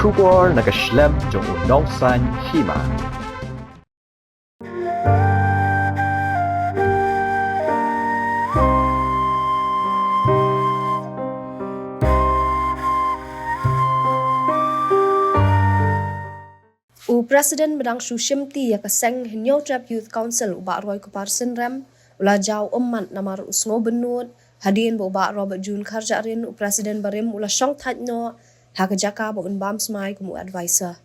Shubor nakaslem jong unongsan hima. Presiden Medang Shushimti ya kaseng Hinyo Trap Youth Council ubak Roy Kuparsin Rem ula jau umman namar usngo benut hadin bo ubak Robert Jun Karjarin Presiden Barim ula syong tajno hakajaka bo unbam smai kumu advisor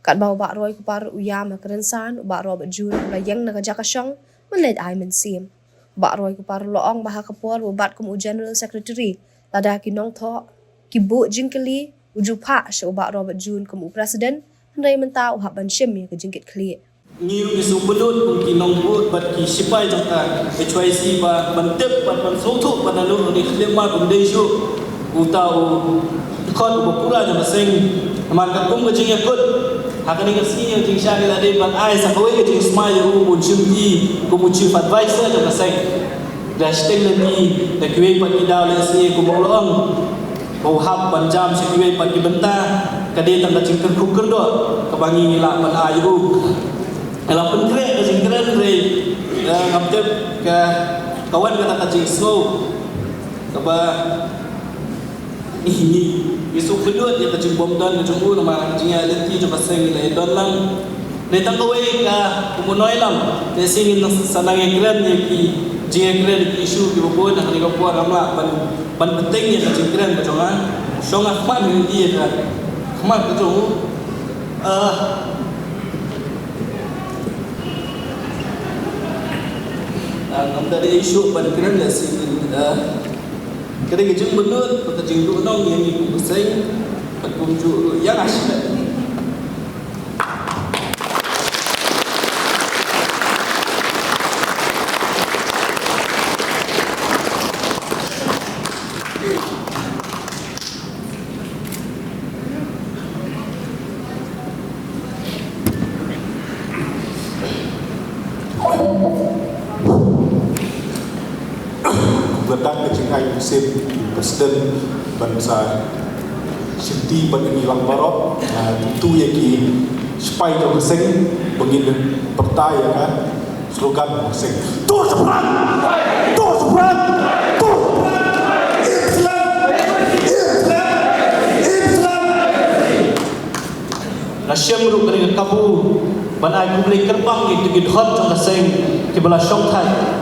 kat ba ubak Roy Kupar uyam kerensan ubak Robert Jun ula yang nakajaka syong menlet ai mensim ubak Roy Kupar loong baha kapor ubat kumu General Secretary lada kinong tho kibu jingkeli ujupa sya ubak Robert Jun kumu Presiden Rai mentau hak ban syem ya kejingkit kli. Ngiu isu belut mungkin nonggut bat ki sipai jangka HYC ba bantep bat ban sotu ban lalu ni khilma bundai syu utau khot bokula jang seng man ka kum kejing yakut hakani kasi yang jing sya ila de ban ai sa kowe jing smai ru bun syumti kum chief advisor jang seng dash teng lagi da kiwe pat kidaw le si kum ulong bau hab ban jam si kiwe pat ki benta kade tang kacing kerkuker do kebangi ngilak ban ayu ela penkrek kacing keren re ngamtep ke kawan kata kacing slow kaba ini isu kedua dia kacing bom dan kacing u nama kacing lenti coba seng le don lang le tang kowe ka kumunoi lam le singin sanang keren ye ki jing keren ki isu ki bobo nak ni ko puan ramla ban penting ye kacing keren bacongan songa man ni dia kan Mak tu, nam dari isu bandkiran lah sih. Kerana kejung benut, kejung tu nong yang ikut besar, petunjuk yang asyik. Datang ke Cengkai Musim Presiden Bangsa Siti Bagi Lang Barok tentu yang ki supaya kau keseng begini pertaya kan slogan keseng tur seberang tur seberang tur Islam Nasyam ru kering kabu banai kumlei kerbang itu gidhot jong keseng kibala syong thai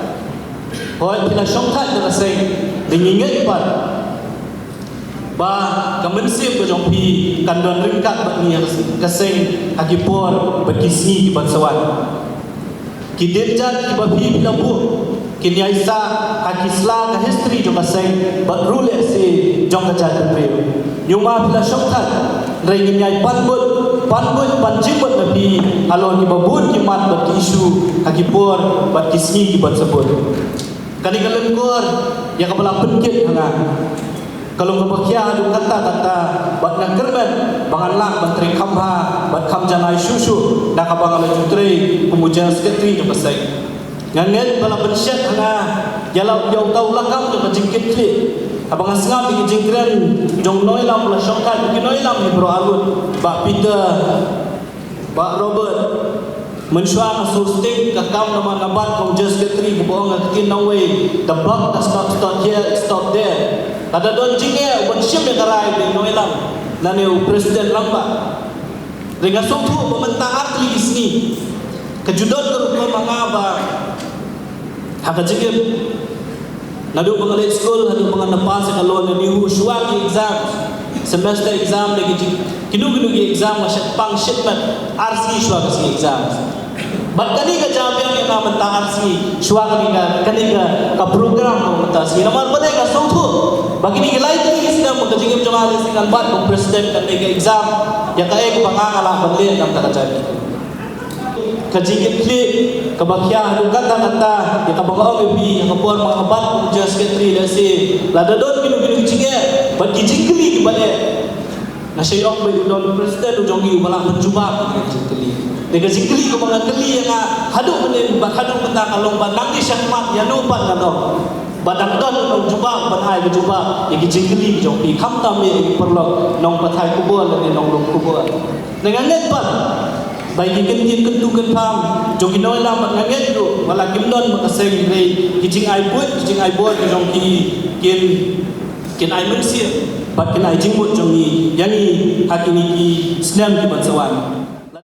Hoi kila syongkat dengan saya Dengingat ipat Ba Kamensi berjong pi Kanduan ringkat Bagi keseng Hagipur Berkisni Kibat sawan Kidirjan Kibabi Bila bu Kini Aisyah Hakisla Ka history Jom keseng Berrulek si Jom kejal Kepil Nyuma bila syongkat Ringin nyai panbut Panjibut Nabi Kalau kibabun Kimat Bagi isu Hagipur Berkisni Kibat sebut Kali kelengkur yang kepala penkit hanga. Kalau kebakia adu kata bat nak kerban bangan lang bantri kamha bat kam janai susu nak abang ala jutri kemudian sekretari tu pasai. Ngangen bala pensyat hanga jalau jauh tahu lakam tu kejingkit kli. Abang asngam di jingkran jong noi lam la syongkat di noi lam ni bro arut bak Peter bak Robert mensuang sustain ke kaum nama nabat kau just getri buang ke away the block does not stop here stop there ada don jinge wan ship yang karai di noelam nane presiden lamba dengan suatu pementah arti di sini kejudon ke mangaba hak jinge nadu pengalit school hadu pengan pas kalau ni suang exam semester exam lagi kinu exam masih pang shipment RC suang si exam Bat kani ka jamiang yang nama mentang RC suang kani ka program ko mentang si nama pada ka sautu bagi ni lain ni islam ka jingim jama ali singan bat ko president kani ka exam ya ka ek pangala banle nam ta jadi ka jingim kli ka bakya adu kata ya ka bangao bi ya ka puan mga bat ko just secretary la si la dadon kinu jinge bat ki jingkli ki bale na syayok ba don president ujongi bala menjuba ki jingkli Dengan zikri ko mga kali nga hadok manin ba hadok mata kalong ba nang syakmat ya no pa ngano badang don nong juba bathai ke juba ye ki jingli jong pi kham tam ye perlo nong bathai kubur le nong long kubur dengan net pan bai ki ken tin ken tu ken pham jong ki noi lam ngang net lu wala kim don ma kaseng re ki jing ai buat jong ki ken ai mun sia bat ken ai jing buat jong ni yani hakini ki slam ki ban sawan